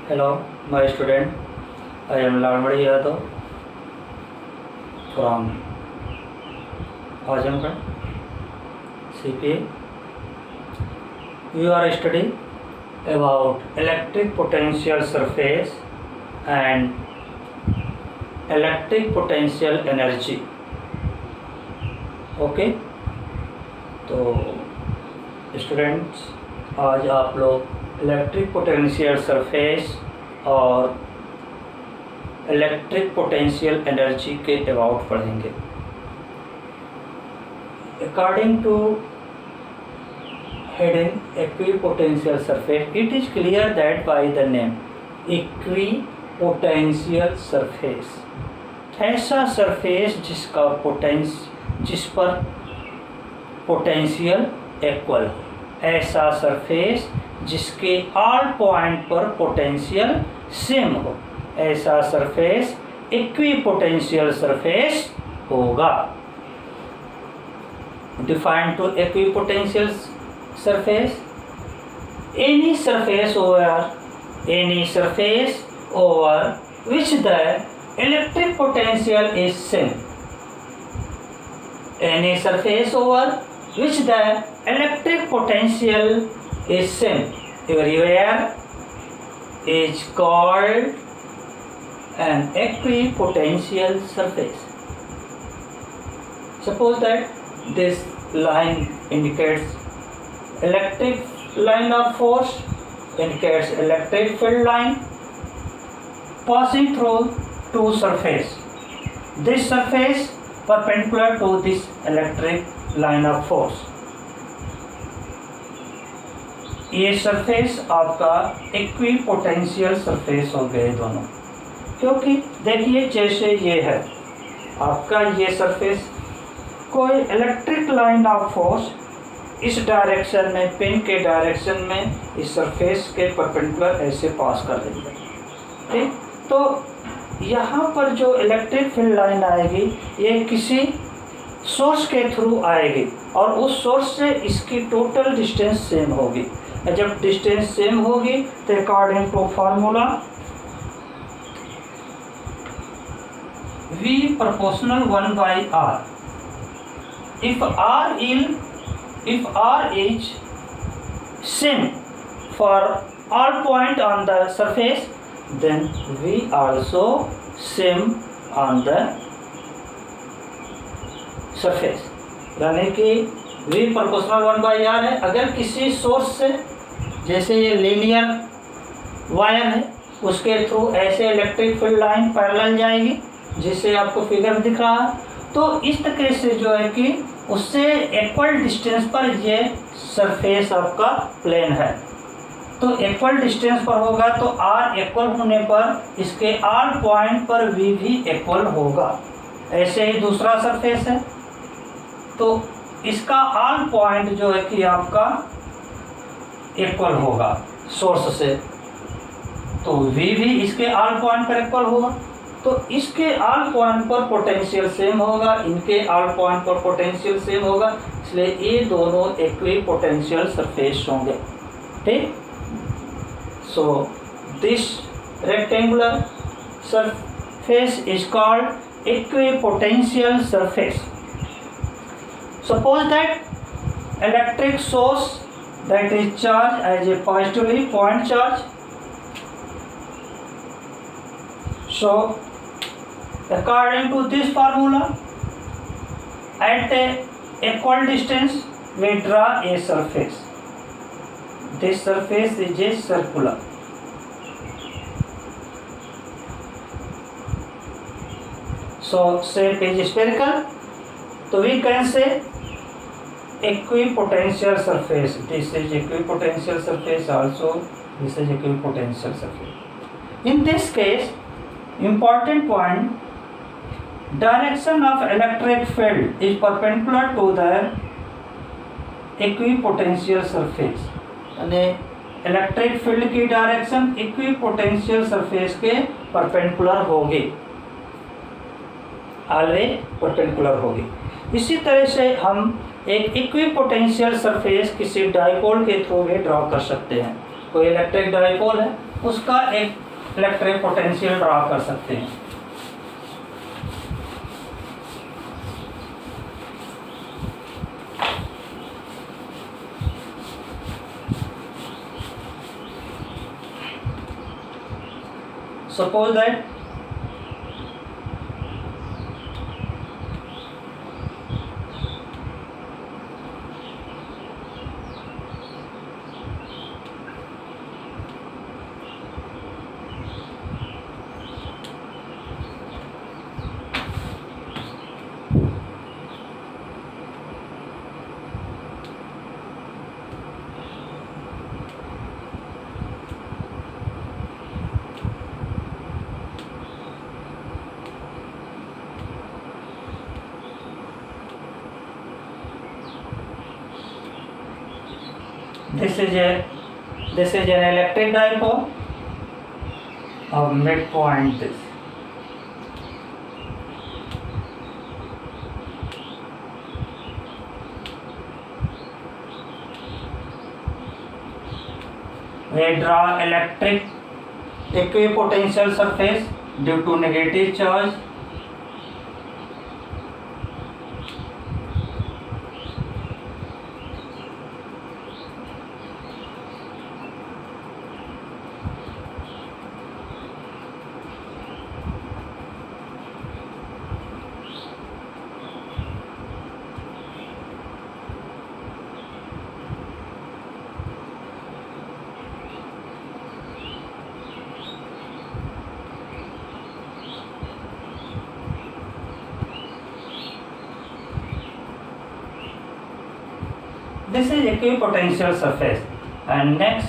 Hello, my student. I am Lalmadi Yadav from Azamgarh, CPA. We are studying about electric potential surface and electric potential energy. Okay तो students, आज आप लोग electric potential surface और electric potential energy के about पढ़ेंगे। According to heading equipotential surface, it is clear that by the name equipotential surface, ऐसा surface जिस पर पोटेंशियल इक्वल हो, ऐसा सरफेस जिसके ऑल पॉइंट पर पोटेंशियल सेम हो, ऐसा सरफेस इक्विपोटेंशियल सरफेस होगा। Define to equipotential surface, any surface over which the electric potential is same. Any surface over which the electric potential is same everywhere is called an equipotential surface. Suppose that this line indicates electric line of force, indicates electric field line passing through two surface. This surface perpendicular to this electric line of force. ये surface आपका equipotential surface हो गए दोनों, क्योंकि देखिए जैसे ये है आपका ये सरफेस, कोई इलेक्ट्रिक लाइन ऑफ फोर्स इस डायरेक्शन में, पिन के डायरेक्शन में इस सरफेस के परपेंडिकुलर ऐसे पास कर रही है, ठीक। तो यहाँ पर जो इलेक्ट्रिक फील्ड लाइन आएगी ये किसी सोर्स के थ्रू आएगी और उस सोर्स से इसकी टोटल डिस्टेंस सेम होगी। जब डिस्टेंस सेम होगी तो according to formula V proportional 1 by R. If R is same for all point on the surface, then V also same on the surface. यानी कि V proportional 1 by R है। अगर किसी source से, जैसे ये लीनियर वायर है, उसके थ्रू ऐसे इलेक्ट्रिक फील्ड लाइन पैरेलल जाएगी, जिससे आपको फिगर दिख रहा है, तो इस तरीके से जो है कि उससे इक्वल डिस्टेंस पर ये सरफेस आपका प्लेन है। तो इक्वल डिस्टेंस पर होगा तो R इक्वल होने पर इसके R पॉइंट पर V भी इक्वल होगा। ऐसे ही दूसरा सरफेस है तो इसका R पॉइंट जो है कि आपका इक्वल होगा सोर्स से, तो V भी इसके R पॉइंट पर इक्वल होगा। तो इसके R पॉइंट पर पोटेंशियल सेम होगा, इनके R पॉइंट पर पोटेंशियल सेम होगा, इसलिए ये दोनों इक्विपोटेंशियल सरफेस होंगे, ठीक। So this rectangular surface is called equipotential surface. Suppose that electric source that is charged as a positively point charge. So according to this formula, at a equal distance we draw a surface. This surface is a circular. So shape is spherical. So we can say equipotential surface. This is equipotential surface also. This is equipotential surface. In this case, important point, direction of electric field is perpendicular to the equipotential surface. यानी electric field की direction equipotential surface के perpendicular होगी, always perpendicular होगी। इसी तरह से हम एक इक्विपोटेंशियल सरफेस किसी डाइपोल के थ्रू भी ड्रॉ कर सकते हैं। कोई इलेक्ट्रिक डाइपोल है, उसका एक इलेक्ट्रिक पोटेंशियल ड्रा कर सकते हैं। Suppose that this is an electric dipole of midpoint this. We draw electric equipotential surface due to negative charge. This is equipotential surface, and next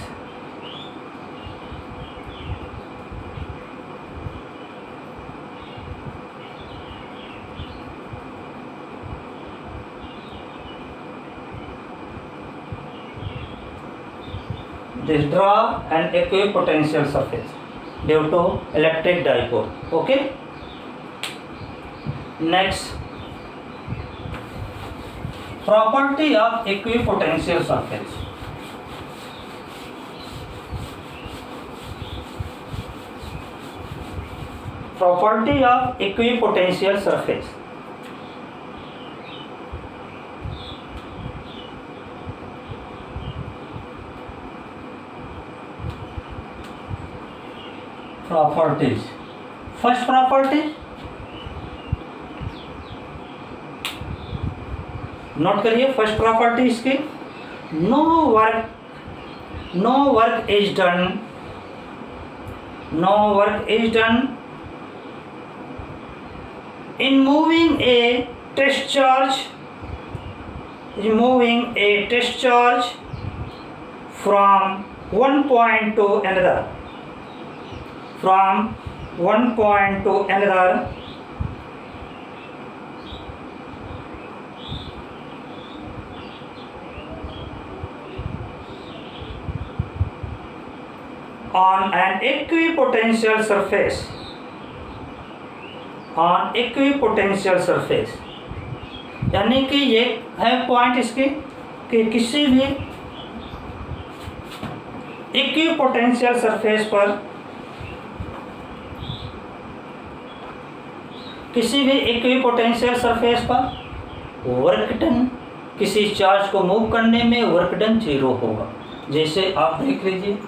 this draw an equipotential surface due to electric dipole. Okay, next property of equipotential surface. Property of equipotential surface. Properties. First property, note करिए first property इसकी, no work is done in moving a test charge from one point to another, on an equipotential surface, यानी कि ये है point इसके कि किसी भी इक्विपोटेंशियल सरफेस पर वर्क डन, किसी चार्ज को मूव करने में वर्क डन 0 होगा। जैसे आप देख लीजिए,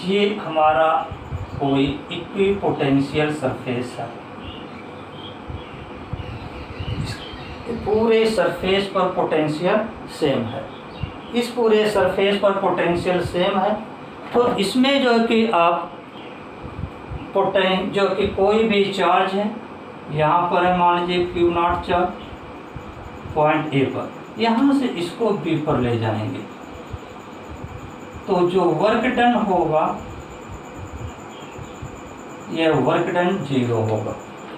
ये हमारा कोई इक्विपोटेंशियल सरफेस है, पूरे सरफेस पर पोटेंशियल सेम है, इस पूरे सरफेस पर पोटेंशियल सेम है, तो इसमें जो कि आप जो कि कोई भी चार्ज है, यहाँ पर है मान लीजिए Q0 चार्ज पॉइंट ए पर, यहाँ से इसको बी पर ले जाएंगे, तो जो वर्क डन होगा यह वर्क डन 0 होगा।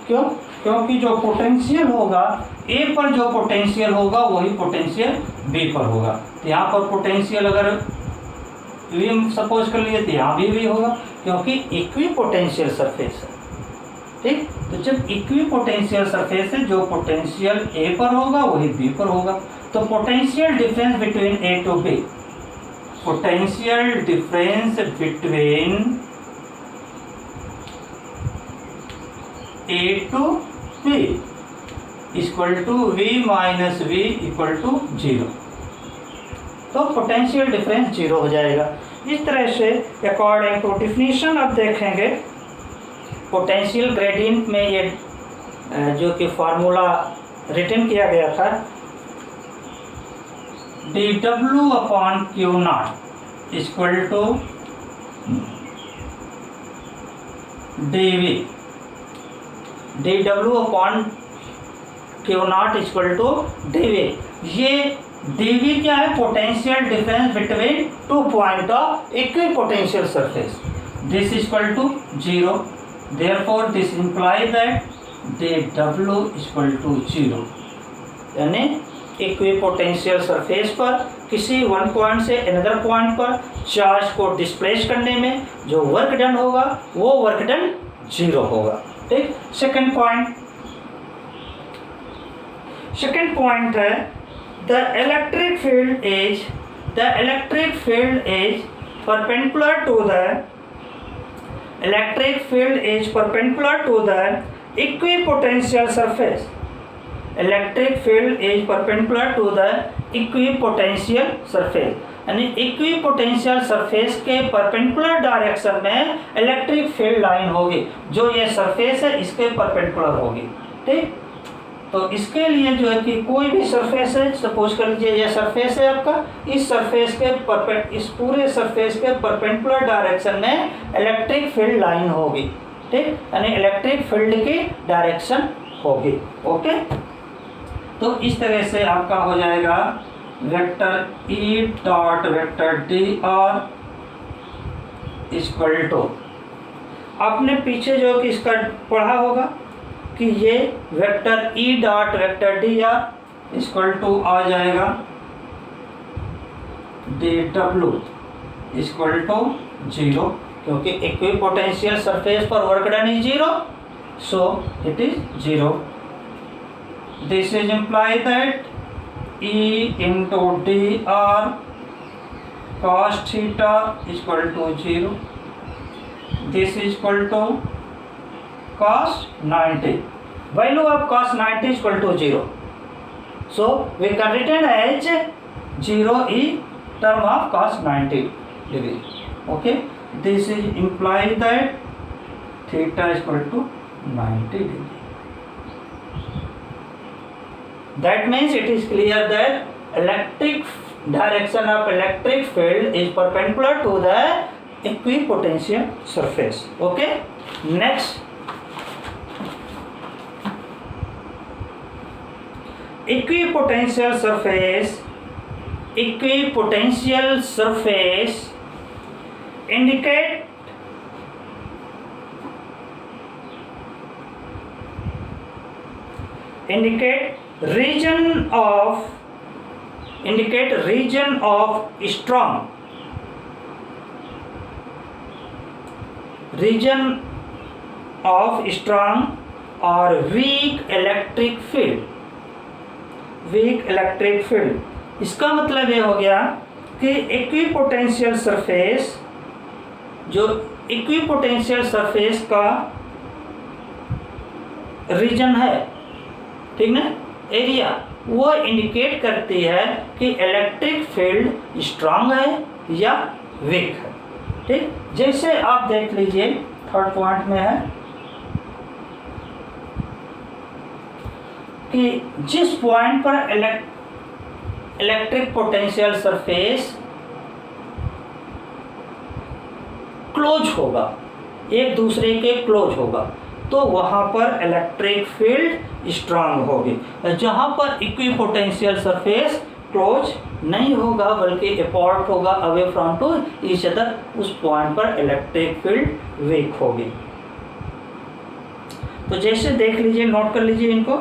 क्यों? क्योंकि जो पोटेंशियल होगा ए पर, जो पोटेंशियल होगा वही पोटेंशियल बी पर होगा। तो यहाँ पर पोटेंशियल अगर वी सपोज कर लिए तो यहाँ भी होगा, क्योंकि इक्विपोटेंशियल सरफेस है। ठीक, तो जब इक्विपोटेंशियल सरफेस है, जो पोटेंशियल ए पर होगा वही बी पर होगा, तो potential difference between A to B potential difference between A to B equal to V minus V equal to 0। तो पोटेंशियल डिफरेंस 0 हो जाएगा। इस तरह से अकॉर्डिंग टू डिफिनीशन अब देखेंगे पोटेंशियल ग्रेडियंट में ये जो कि फार्मूला रिटन किया गया था dW upon Q not equal to dV, dW upon Q not equal to dV। ये dV क्या है? Potential difference between two point of equipotential surface. This equal to 0, therefore this imply that dW equal to 0, यानी equipotential surface पर किसी one point से another point पर charge को displace करने में जो वर्क डन होगा वो वर्क डन 0 होगा। ठीक। सेकंड पॉइंट है the electric field is perpendicular to the equipotential surface. Electric field is perpendicular to the equipotential surface, यानी इक्विपोटेंशियल सरफेस के परपेंडिकुलर डायरेक्शन में इलेक्ट्रिक फील्ड लाइन होगी, जो ये सरफेस है इसके परपेंडिकुलर होगी। ठीक। तो इसके लिए जो है कि कोई भी सरफेस है, सपोज कर लीजिए ये सरफेस है आपका, इस सरफेस के इस पूरे सरफेस के परपेंडिकुलर डायरेक्शन में इलेक्ट्रिक फील्ड लाइन होगी। ठीक। यानी इलेक्ट्रिक फील्ड की डायरेक्शन होगी। ओके। तो इस तरह से आपका हो जाएगा vector E dot vector dr equal to, आपने पीछे जो कि इसका पढ़ा होगा कि ये vector E dot vector dr equal to आ जाएगा dW इक्वल टू 0, क्योंकि इक्विपोटेंशियल सरफेस पर work done is 0, so it is 0. This is imply that E into dr cos theta equal to 0. This is equal to cos 90. Value of cos 90 is equal to 0. So we can written as 0 E term of cos 90 degree. Okay. This is imply that theta is equal to 90 degree. That means it is clear that electric direction of electric field is perpendicular to the equipotential surface. Okay. Next, equipotential surface indicate region of strong or weak electric field। इसका मतलब ये हो गया कि equipotential surface, जो equipotential surface का reason है, ठीक ना, एरिया, वो इंडिकेट करती है कि इलेक्ट्रिक फील्ड स्ट्रांग है या वीक है। ठीक। जैसे आप देख लीजिए थर्ड पॉइंट में है कि जिस पॉइंट पर इलेक्ट्रिक पोटेंशियल सरफेस क्लोज होगा, एक दूसरे के क्लोज होगा, तो वहाँ पर इलेक्ट्रिक फील्ड स्ट्रांग होगी। जहाँ पर इक्विपोटेंशियल सरफेस क्लोज नहीं होगा बल्कि अपार्ट होगा, away from to each other, उस पॉइंट पर इलेक्ट्रिक फील्ड वीक होगी। तो जैसे देख लीजिए, नोट कर लीजिए इनको।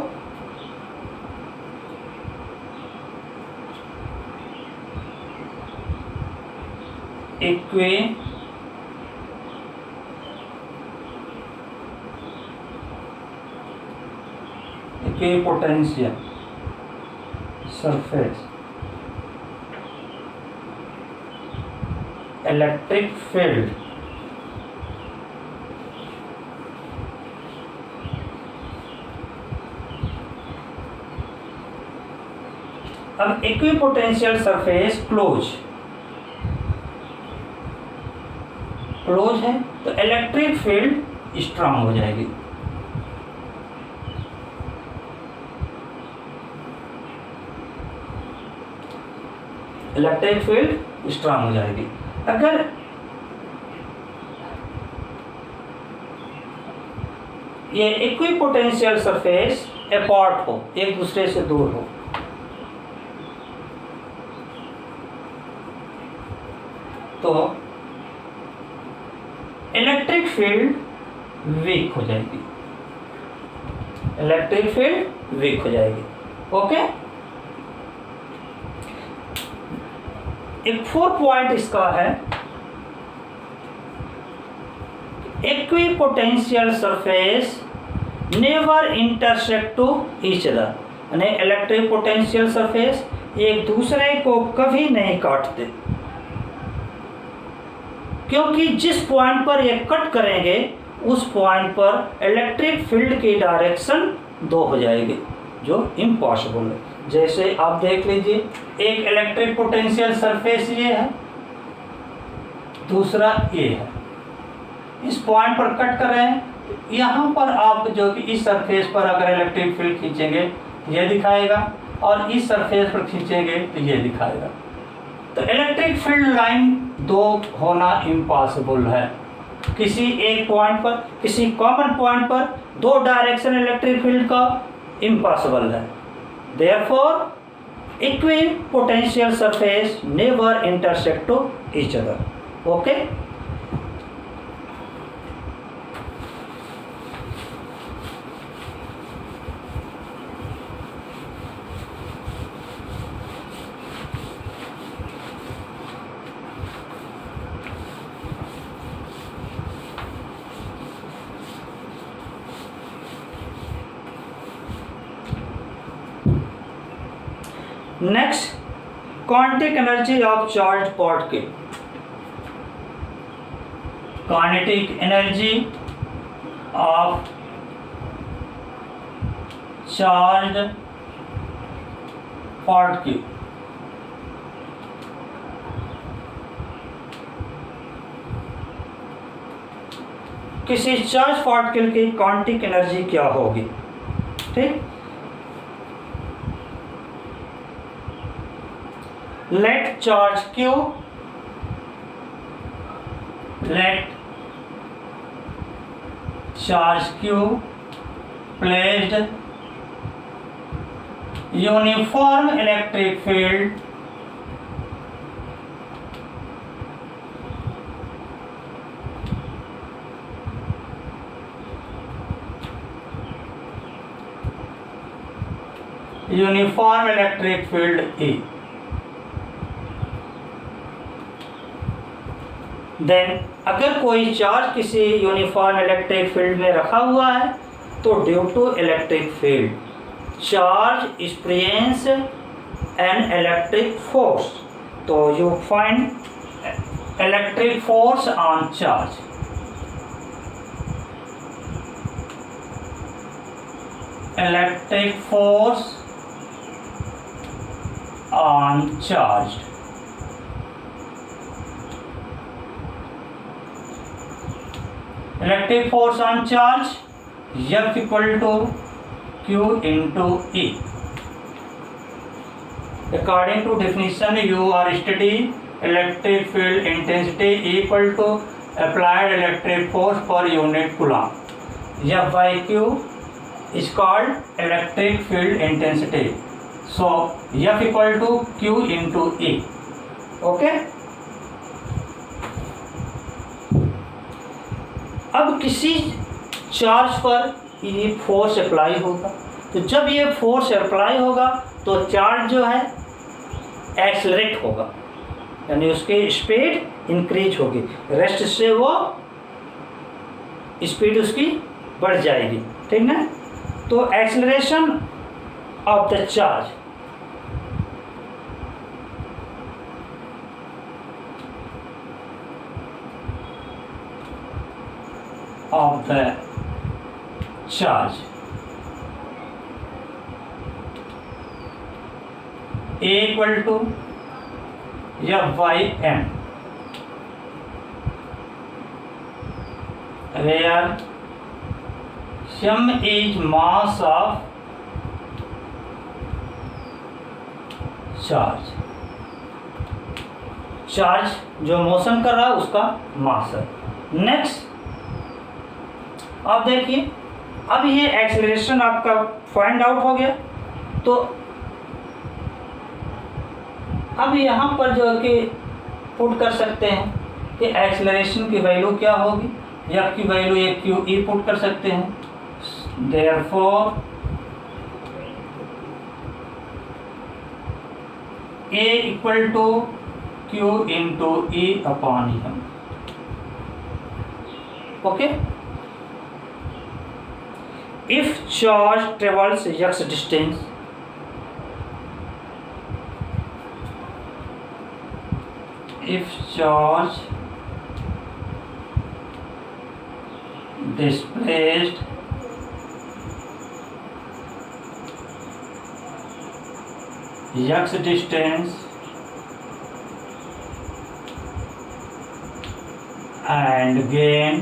Equipotential surface electric field. अब इक्विपोटेंशियल सरफेस क्लोज है तो इलेक्ट्रिक फील्ड स्ट्रांग हो जाएगी। इलेक्ट्रिक फील्ड स्ट्रांग हो जाएगी। अगर ये इक्विपोटेंशियल सरफेस अपार्ट हो, एक दूसरे से दूर हो, तो इलेक्ट्रिक फील्ड वीक हो जाएगी। इलेक्ट्रिक फील्ड वीक हो जाएगी। ओके, एक 4 पॉइंट इसका है, equipotential surface never intersect to each other, यानी इलेक्ट्रिक पोटेंशियल सरफेस एक दूसरे को कभी नहीं काटते, क्योंकि जिस पॉइंट पर ये कट करेंगे उस पॉइंट पर इलेक्ट्रिक फील्ड की डायरेक्शन 2 हो जाएगी, जो इम्पॉसिबल है। जैसे आप देख लीजिए, एक इलेक्ट्रिक पोटेंशियल सरफेस ये है, दूसरा ये है। इस पॉइंट पर कट कर रहे हैं, यहाँ पर आप जो कि इस सरफेस पर अगर इलेक्ट्रिक फील्ड खींचेंगे तो ये दिखाएगा, और इस सरफेस पर खींचेंगे तो ये दिखाएगा। तो इलेक्ट्रिक फील्ड लाइन 2 होना इम्पॉसिबल है। किसी एक पॉइंट पर, किसी कॉमन पॉइंट पर 2 डायरेक्शन इलेक्ट्रिक फील्ड का इम्पॉसिबल है। Therefore equipotential surface never intersect to each other. Okay, next, kinetic energy of charge particle. Kinetic energy of charge particle. किसी चार्ज पार्टिकल की काइनेटिक एनर्जी क्या होगी? ठीक, let charge q, let charge q placed uniform electric field E, then अगर कोई charge किसी uniform electric field में रखा हुआ है तो due to electric field charge experience an electric force, तो you find electric force on charge. Electric force on charge, electric force on charge F equal to Q into E. According to definition, you are studying electric field intensity equal to applied electric force per unit coulomb. F by Q is called electric field intensity. So F equal to Q into E. Okay. अब किसी charge पर ये force apply होगा, तो जब ये force apply होगा तो चार्ज जो है एक्सेलरेट होगा, यानी उसकी स्पीड इंक्रीज होगी, रेस्ट से वो स्पीड उसकी बढ़ जाएगी। ठीक ना, तो acceleration of the charge of the charge. A equal to F/m, where m is mass of charge. Charge जो मोशन कर रहा है उसका मास है. नेक्स्ट अब देखिए, अब ये एक्सेलरेशन आपका फाइंड आउट हो गया. तो अब यहाँ पर जो है कि पुट कर सकते हैं कि एक्सेलरेशन की वैल्यू क्या होगी. एफ की वैल्यू एक क्यू ई पुट कर सकते हैं. Therefore A equal to Q into E upon M. Okay. If charge travels x distance, if charge displaced x distance and gain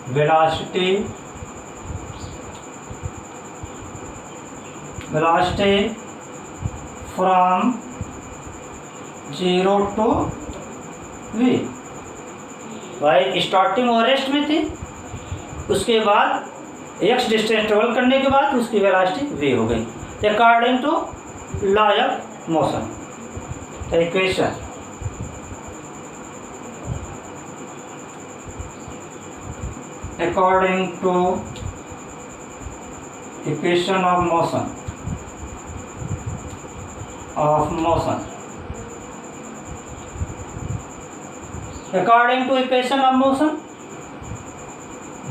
velocity from 0 to v. भाई starting और rest में थी, उसके बाद x distance travel करने के बाद उसकी वेलोसिटी v हो गई according to law of motion. Equation according to equation of motion according to equation of motion,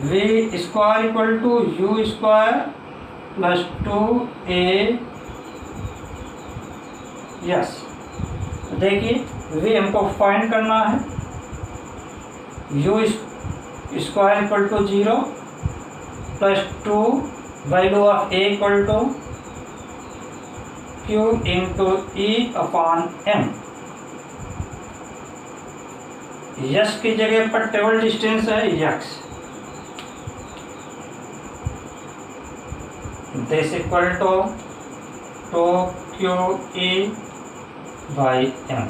v square equal to u square plus 2a. Yes, देखिए v हमको find करना है. u square equal to 0 plus 2 value of a equal to q into e upon m. Yes की जगह पर travel distance है x. This equal to 2qe by m.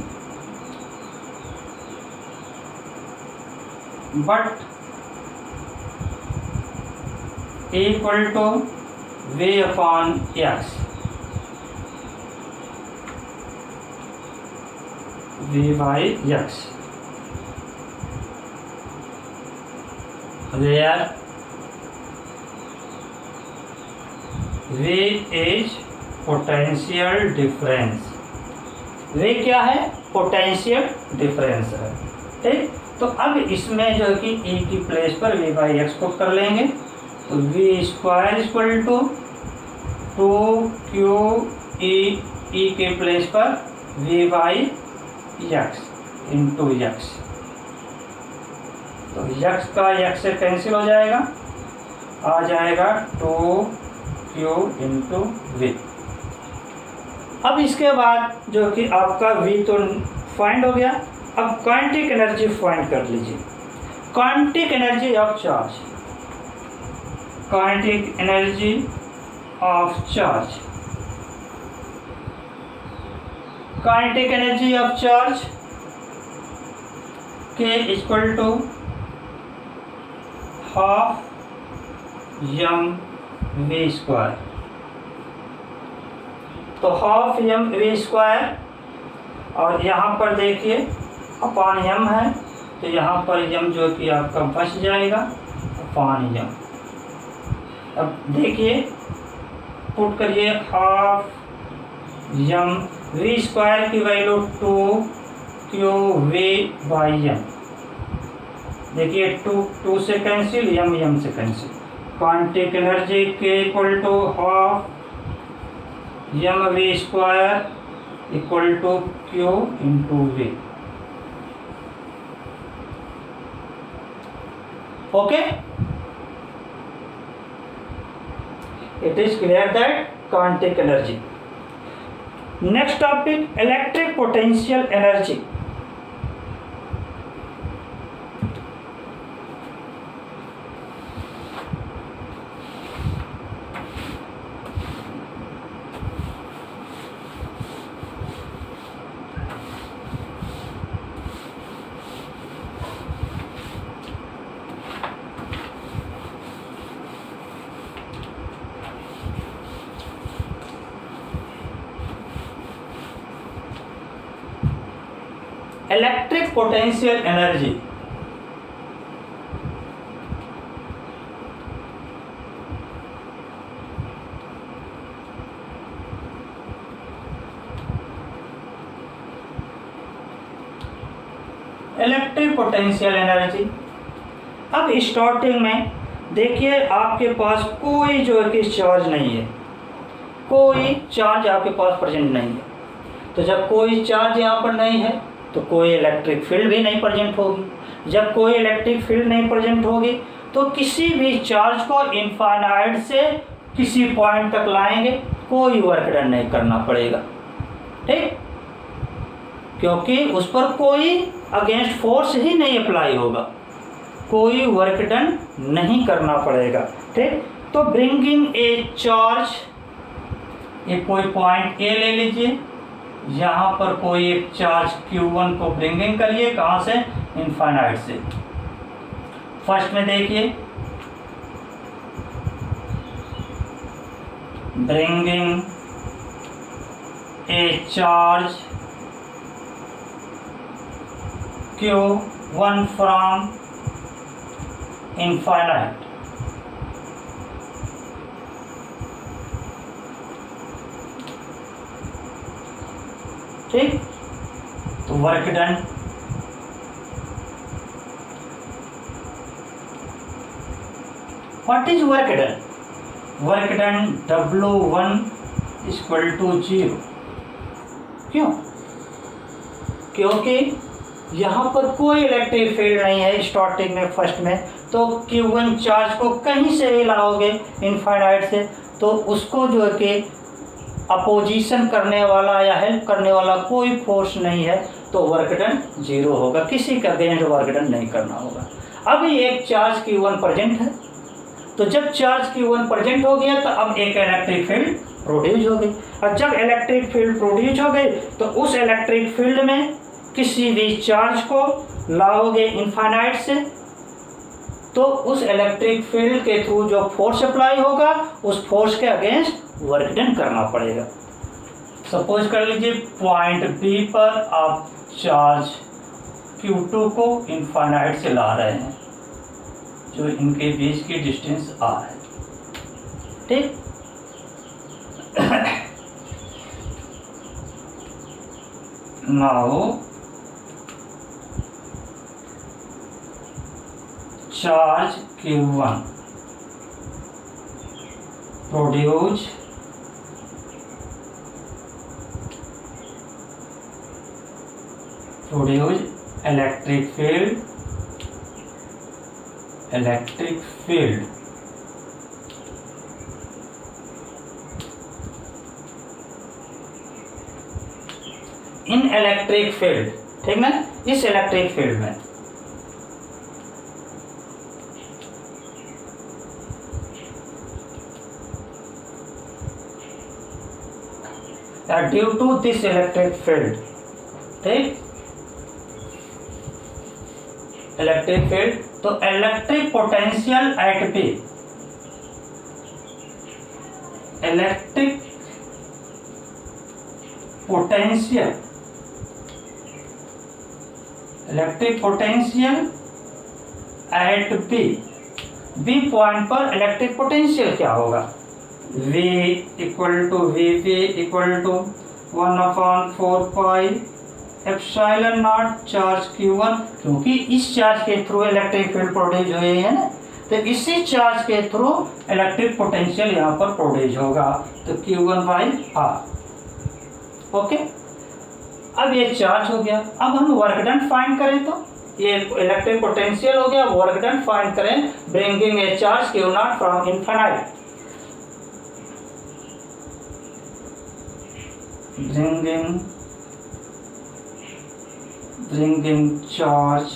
But a equal to v upon x. v by x, where v is potential difference. V क्या है? Potential difference है. ठीक, तो अब इसमें जो है कि e की प्लेस पर v बाई एक्स को कर लेंगे. तो v square equal to 2q e के प्लेस पर v by x into x. तो x का x से कैंसिल हो जाएगा, आ जाएगा 2q इंटू v. अब इसके बाद जो कि आपका v तो फाइंड हो गया. अब काइनेटिक एनर्जी फाइंड कर लीजिए. Kinetic energy of charge, kinetic energy of charge, kinetic energy of charge के equal to half m v square. तो हाफ m v स्क्वायर, और यहाँ पर देखिए अपॉन m है, तो यहाँ पर m जो कि आपका बच जाएगा अपॉन m. अब देखिए पुट करिए हाफ m v स्क्वायर की value 2q v by m. देखिए 2 से कैंसिल, m से कैंसिल. काइनेटिक एनर्जी के equal to half m v square equal to Q into V। Okay, it is clear that kinetic energy. Next topic, electric potential energy. Electric potential energy. Electric potential energy. अब starting में देखिए आपके पास कोई जो है कि charge नहीं है, कोई चार्ज आपके पास प्रेजेंट नहीं है। तो जब कोई चार्ज यहाँ पर नहीं है तो कोई इलेक्ट्रिक फील्ड भी नहीं प्रेजेंट होगी। जब कोई इलेक्ट्रिक फील्ड नहीं प्रेजेंट होगी तो किसी भी चार्ज को इनफाइनाइट से किसी पॉइंट तक लाएंगे, कोई वर्क डन नहीं करना पड़ेगा, ठीक, क्योंकि उस पर कोई अगेंस्ट फोर्स ही नहीं अप्लाई होगा, कोई वर्क डन नहीं करना पड़ेगा, ठीक। तो ब्रिंगिंग ए चार्ज, एक कोई पॉइंट ए ले लीजिए, यहाँ पर कोई एक चार्ज Q1 को ब्रिंगिंग करिए, कहाँ से, इनफाइनाइट से। फर्स्ट में देखिए bringing a charge Q1 from infinite, ठीक। तो work done, what is work done? Work done W1 equal to 0। क्यों? क्योंकि यहाँ पर कोई इलेक्ट्रिक फील्ड नहीं है स्टार्टिंग में, फर्स्ट में। तो Q1 चार्ज को कहीं से भी लाओगे इनफाइनाइट से तो उसको जो है कि अपोजिशन करने वाला या हेल्प करने वाला कोई फोर्स नहीं है, तो वर्क डन 0 होगा, किसी का अगेंस्ट वर्क डन नहीं करना होगा। अभी एक चार्ज Q1 प्रेजेंट है, तो जब चार्ज Q1 प्रेजेंट हो गया तो अब एक इलेक्ट्रिक फील्ड प्रोड्यूस हो गई, और जब इलेक्ट्रिक फील्ड प्रोड्यूस हो गई तो उस इलेक्ट्रिक फील्ड में किसी भी चार्ज को लाओगे इनफाइनाइट से, तो उस इलेक्ट्रिक फील्ड के थ्रू जो फोर्स अप्लाई होगा उस फोर्स के अगेंस्ट वर्क डन करना पड़ेगा। सपोज कर लीजिए पॉइंट बी पर आप चार्ज Q2 को इनफाइनाइट से ला रहे हैं, जो इनके बीच की डिस्टेंस r है, ठीक। Now charge Q1 produce electric field in electric field, ठीक ना, इस इलेक्ट्रिक फील्ड में due to this electric field, ठीक, इलेक्ट्रिक फील्ड। तो electric potential at P, electric potential at B point पर इलेक्ट्रिक पोटेंशियल क्या होगा, V equal to Vp equal to 1/4 pi epsilon naught charge Q1, क्योंकि इस charge के through electric field produce हुए है ना, तो इसी चार्ज के थ्रू इलेक्ट्रिक पोटेंशियल यहाँ पर प्रोड्यूस होगा, तो Q1/R। ओके, अब ये चार्ज हो गया। अब हम वर्क डन फाइंड करें तो ये इलेक्ट्रिक पोटेंशियल हो गया, वर्क डन फाइंड करें bringing a charge Q not from infinite, bringing charge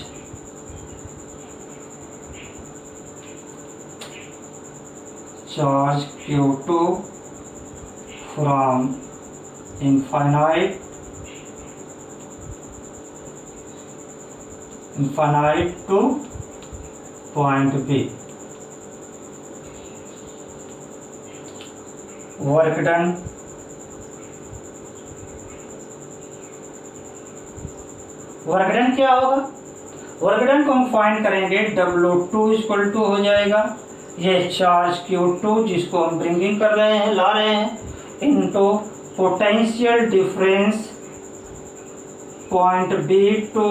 Q2 from infinite to point B. Work done क्या होगा? वर्क डन को हम फाइंड करेंगे W2 इक्वल टू हो जाएगा ये चार्ज Q2 जिसको हम ब्रिंगिंग कर रहे हैं, ला रहे हैं, into potential difference point B to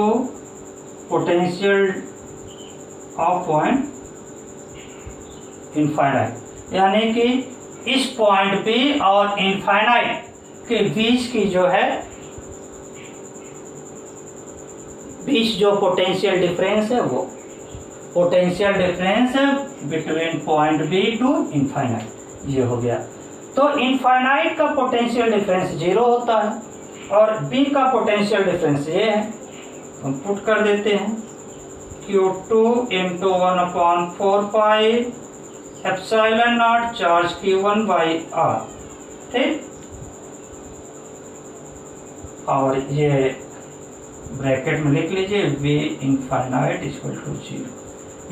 potential of point infinite, यानी कि इस पॉइंट B और इनफाइनाइट के बीच की जो पोटेंशियल डिफरेंस है वो potential difference between point B to infinite, ये हो गया। तो इनफाइनाइट का पोटेंशियल डिफरेंस 0 होता है और B का पोटेंशियल डिफरेंस ये है, हम पुट कर देते हैं Q2 into 1/4 pi epsilon naught charge Q1 by R, ठीक। और ये ब्रैकेट में लिख लीजिए V infinite equal to 0।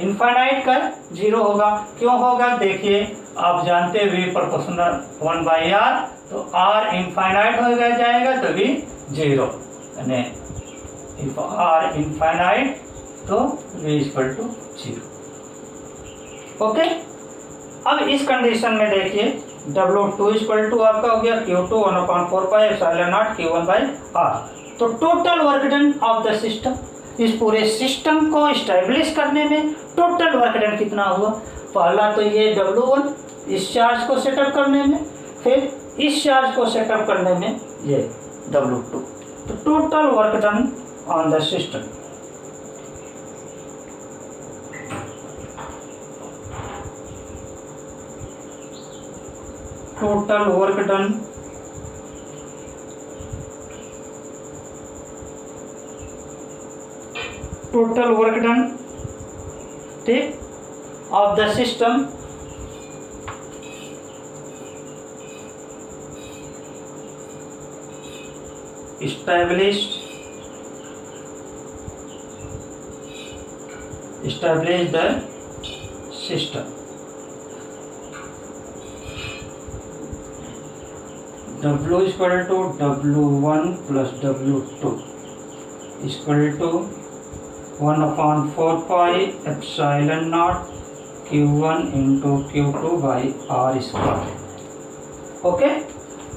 Infinite का 0 होगा, क्यों होगा? देखिए आप जानते हैं V प्रोपोर्शनल 1/R, तो R इनफाइनाइट हो जाएगा तो V 0, यानी इफ R इनफाइनाइट तो V इक्वल टू 0। ओके, अब इस कंडीशन में देखिए W2 इक्वल टू आपका हो गया Q2 1/4 pi epsilon naught Q1 by R। तो total work done of the system, इस पूरे सिस्टम को इस्टेब्लिश करने में टोटल वर्क डन कितना हुआ? पहला तो ये W1 इस चार्ज को सेटअप करने में, फिर इस चार्ज को सेटअप करने में ये W2, तो total work done on the system ठीक of the system establish the system W equal to W1 plus W2 equal to 1/4 pi epsilon naught Q1 into Q2 by R square। Okay,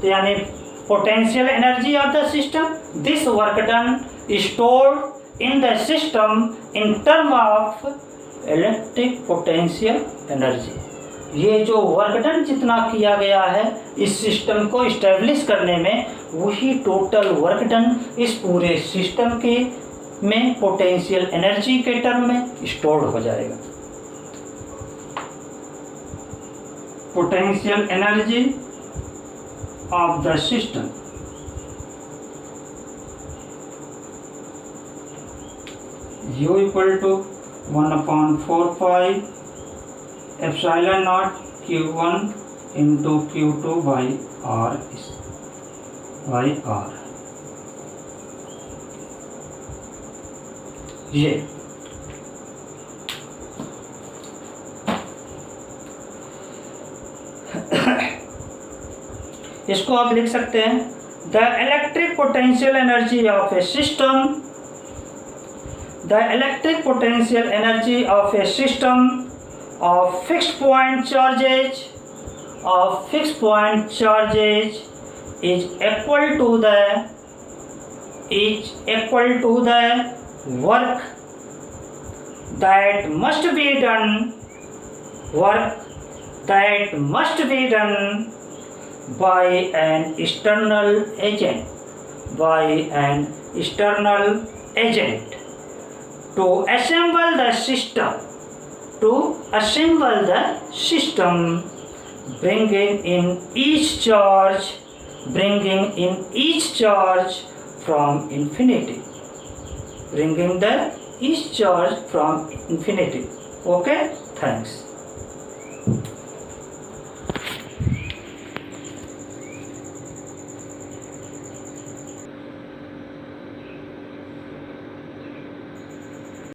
तो यानी potential energy of the system, this work done is stored in the system in term of electric potential energy। ये जो work done जितना किया गया है इस system को इस्टेब्लिश करने में, वही टोटल वर्क डन इस पूरे सिस्टम के में पोटेंशियल एनर्जी के टर्म में स्टोर्ड हो जाएगा। Potential energy of the system U equal to 1/4 pi epsilon naught Q1 into Q2 by R। ये इसको आप लिख सकते हैं the electric potential energy of a system, the electric potential energy of a system of fixed point charges is equal to the work that must be done by an external agent, by an external agent to assemble the system, bringing in each charge from infinity, bringing the each charge from infinity. Okay, thanks.